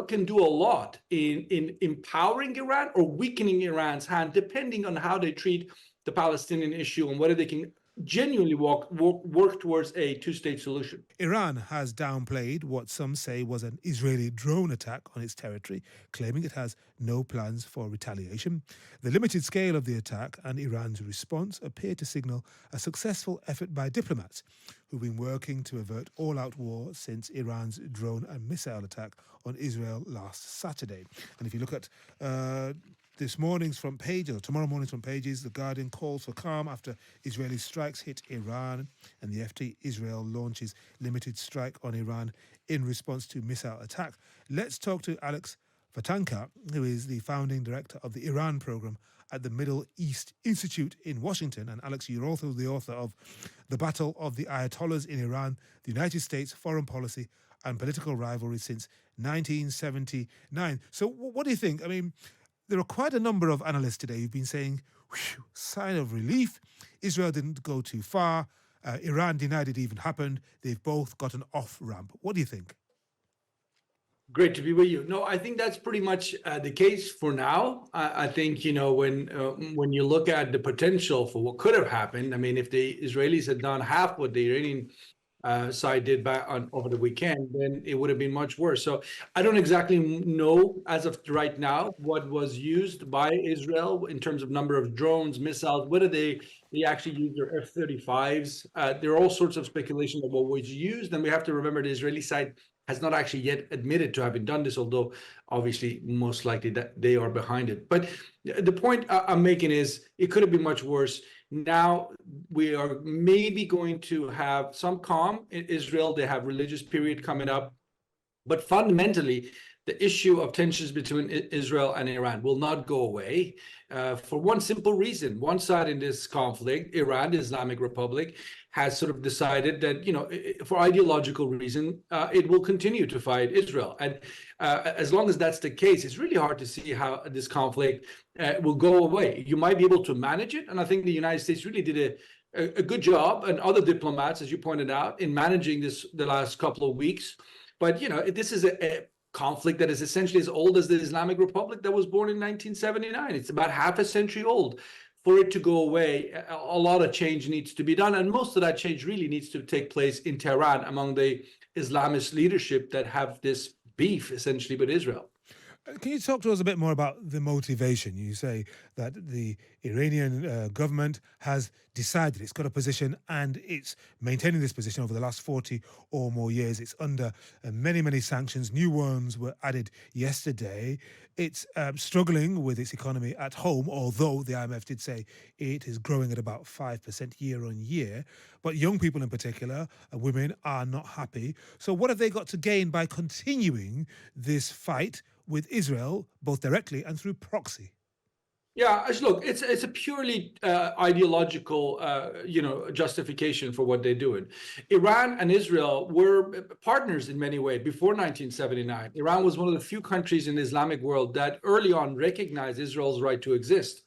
can do a lot in empowering Iran or weakening Iran's hand, depending on how they treat the Palestinian issue and whether they can genuinely work towards a two-state solution. Iran has downplayed what some say was an Israeli drone attack on its territory, claiming it has no plans for retaliation. The limited scale of the attack and Iran's response appear to signal a successful effort by diplomats who've been working to avert all-out war since Iran's drone and missile attack on Israel last Saturday. And if you look at this morning's front page, or tomorrow morning's front pages, The Guardian calls for calm after Israeli strikes hit Iran, and the FT Israel launches limited strike on Iran in response to missile attack. Let's talk to Alex Vatanka, who is the founding director of the Iran program at the Middle East Institute in Washington. And Alex, you're also the author of The Battle of the Ayatollahs in Iran, the United States Foreign Policy and Political Rivalry since 1979. So what do you think? I mean, there are quite a number of analysts today who've been saying, sign of relief. Israel didn't go too far. Iran denied it even happened. They've both got an off-ramp. What do you think? Great to be with you. No, I think that's pretty much the case for now. I think, when you look at the potential for what could have happened, I mean, if the Israelis had done half what the Iranian side did back over the weekend, then it would have been much worse. So I don't exactly know as of right now what was used by Israel in terms of number of drones, missiles, whether they actually used their F-35s. There are all sorts of speculation of what was used, and we have to remember the Israeli side has not actually yet admitted to having done this, although obviously most likely that they are behind it. But the point I'm making is it could have been much worse. Now we are maybe going to have some calm in Israel. They have religious period coming up. But fundamentally, the issue of tensions between Israel and Iran will not go away for one simple reason. One side in this conflict, Iran, the Islamic Republic, has sort of decided that, for ideological reason, it will continue to fight Israel. And as long as that's the case, it's really hard to see how this conflict will go away. You might be able to manage it. And I think the United States really did a good job, and other diplomats, as you pointed out, in managing this the last couple of weeks. But, this is a conflict that is essentially as old as the Islamic Republic that was born in 1979. It's about half a century old. For it to go away, a lot of change needs to be done. And most of that change really needs to take place in Tehran among the Islamist leadership that have this beef essentially with Israel. Can you talk to us a bit more about the motivation? You say that the Iranian government has decided it's got a position and it's maintaining this position over the last 40 or more years. It's under many, many sanctions. New ones were added yesterday. It's struggling with its economy at home, although the IMF did say it is growing at about 5% year on year. But young people in particular, women, are not happy. So what have they got to gain by continuing this fight with Israel, both directly and through proxy? Yeah, look, it's a purely ideological, justification for what they're doing. Iran and Israel were partners in many ways before 1979. Iran was one of the few countries in the Islamic world that early on recognized Israel's right to exist.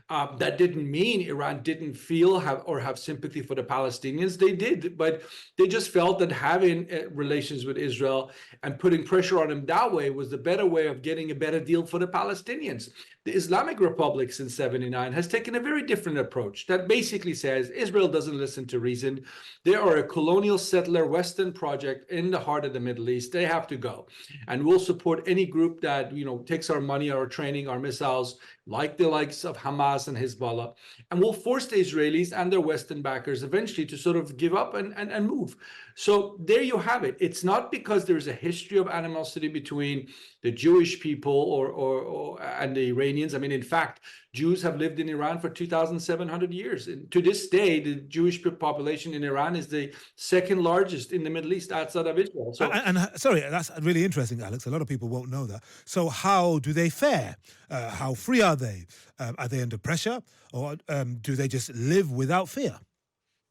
That didn't mean Iran didn't have sympathy for the Palestinians. They did, but they just felt that having relations with Israel and putting pressure on them that way was the better way of getting a better deal for the Palestinians. The Islamic Republic since 79 has taken a very different approach that basically says Israel doesn't listen to reason. They are a colonial settler Western project in the heart of the Middle East. They have to go. And we'll support any group that, takes our money, our training, our missiles, like the likes of Hamas and Hezbollah. And we'll force the Israelis and their Western backers eventually to sort of give up and move. So there you have it. It's not because there's a history of animosity between the Jewish people and the Iranians. I mean, in fact, Jews have lived in Iran for 2,700 years. And to this day, the Jewish population in Iran is the second largest in the Middle East outside of Israel. So, sorry, that's really interesting, Alex. A lot of people won't know that. So how do they fare? How free are they? Are they under pressure? Or do they just live without fear?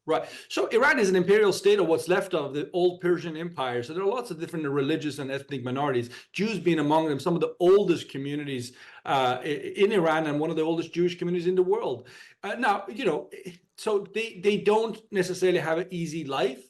Right. So Iran is an imperial state, or what's left of the old Persian Empire. So there are lots of different religious and ethnic minorities, Jews being among them, some of the oldest communities in Iran and one of the oldest Jewish communities in the world. Now, so they don't necessarily have an easy life.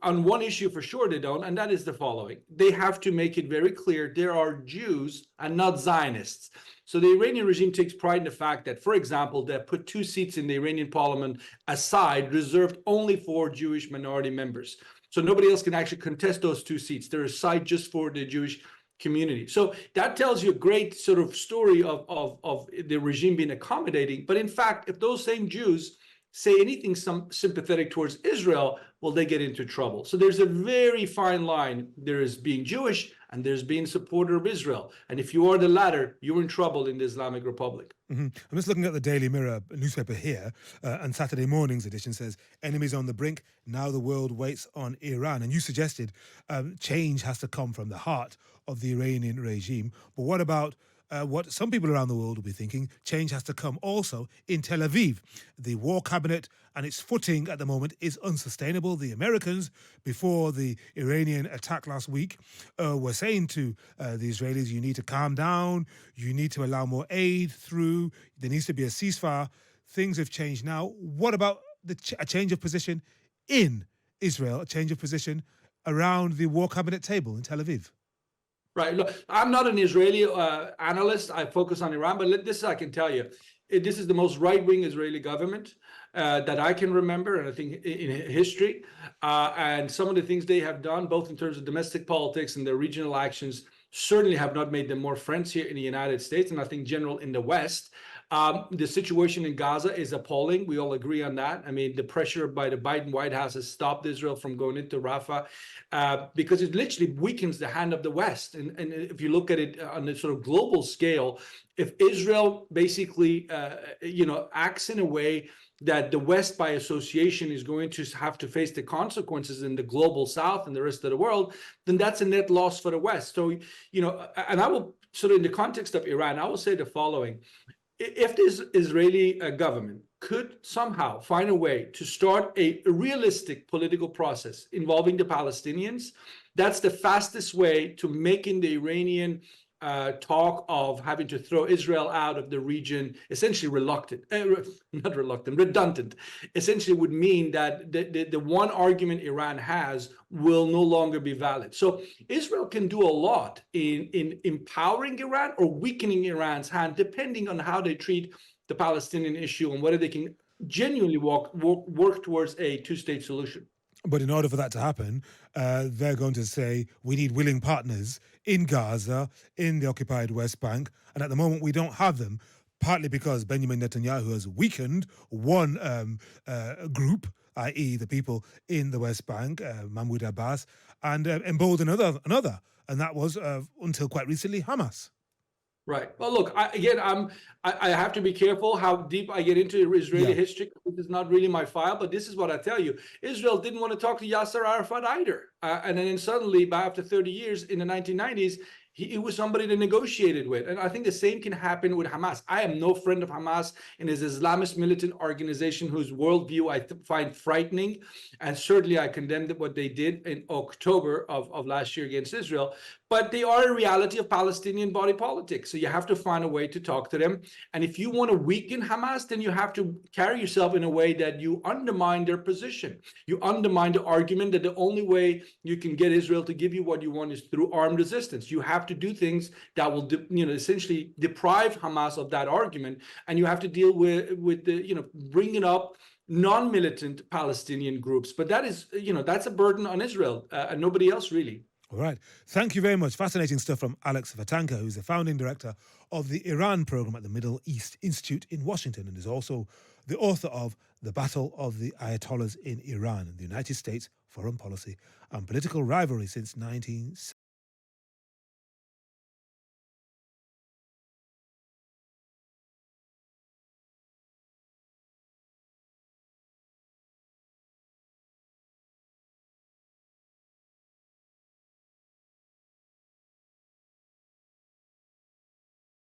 On one issue for sure they don't, and that is the following. They have to make it very clear there are Jews and not Zionists. So the Iranian regime takes pride in the fact that, for example, they put 2 seats in the Iranian parliament aside, reserved only for Jewish minority members. So nobody else can actually contest those 2 seats. They're aside just for the Jewish community. So that tells you a great sort of story of the regime being accommodating. But in fact, if those same Jews say anything sympathetic towards Israel, well, they get into trouble. So there's a very fine line. There is being Jewish and there's being supporter of Israel. And if you are the latter, you're in trouble in the Islamic Republic. I'm just looking at the Daily Mirror newspaper here, and Saturday morning's edition says, enemies on the brink, now the world waits on Iran. And you suggested change has to come from the heart of the Iranian regime. But what about what some people around the world will be thinking? Change has to come also in Tel Aviv. The war cabinet and its footing at the moment is unsustainable. The Americans, before the Iranian attack last week, were saying to the Israelis, you need to calm down, you need to allow more aid through, there needs to be a ceasefire. Things have changed now. What about a change of position in Israel, a change of position around the war cabinet table in Tel Aviv? Right. Look, I'm not an Israeli analyst. I focus on Iran, but this I can tell you. This is the most right-wing Israeli government that I can remember, and I think in history. And some of the things they have done, both in terms of domestic politics and their regional actions, certainly have not made them more friends here in the United States, and I think general in the West. The situation in Gaza is appalling. We all agree on that. I mean, the pressure by the Biden White House has stopped Israel from going into Rafah because it literally weakens the hand of the West. And if you look at it on the sort of global scale, if Israel basically, acts in a way that the West by association is going to have to face the consequences in the global South and the rest of the world, then that's a net loss for the West. So, and I will sort of in the context of Iran, I will say the following. If this Israeli government could somehow find a way to start a realistic political process involving the Palestinians, that's the fastest way to making the Iranian talk of having to throw Israel out of the region essentially redundant, essentially would mean that the one argument Iran has will no longer be valid. So Israel can do a lot in empowering Iran or weakening Iran's hand, depending on how they treat the Palestinian issue and whether they can genuinely work towards a 2-state solution. But in order for that to happen, they're going to say we need willing partners in Gaza, in the occupied West Bank. And at the moment, we don't have them, partly because Benjamin Netanyahu has weakened one group, i.e. the people in the West Bank, Mahmoud Abbas, and emboldened another. And that was, until quite recently, Hamas. Right. Well, look, I have to be careful how deep I get into Israeli history. This is not really my file, but this is what I tell you. Israel didn't want to talk to Yasser Arafat either. And then suddenly, by after 30 years in the 1990s, he was somebody they negotiated with. And I think the same can happen with Hamas. I am no friend of Hamas and his Islamist militant organization whose worldview I find frightening. And certainly I condemned what they did in October of last year against Israel. But they are a reality of Palestinian body politics. So you have to find a way to talk to them. And if you want to weaken Hamas, then you have to carry yourself in a way that you undermine their position. You undermine the argument that the only way you can get Israel to give you what you want is through armed resistance. You have to do things that will, essentially deprive Hamas of that argument. And you have to deal with the, bringing up non-militant Palestinian groups. But that is, that's a burden on Israel and nobody else really. All right. Thank you very much. Fascinating stuff from Alex Vatanka, who's the founding director of the Iran program at the Middle East Institute in Washington and is also the author of The Battle of the Ayatollahs in Iran and the United States Foreign Policy and Political Rivalry since 1970.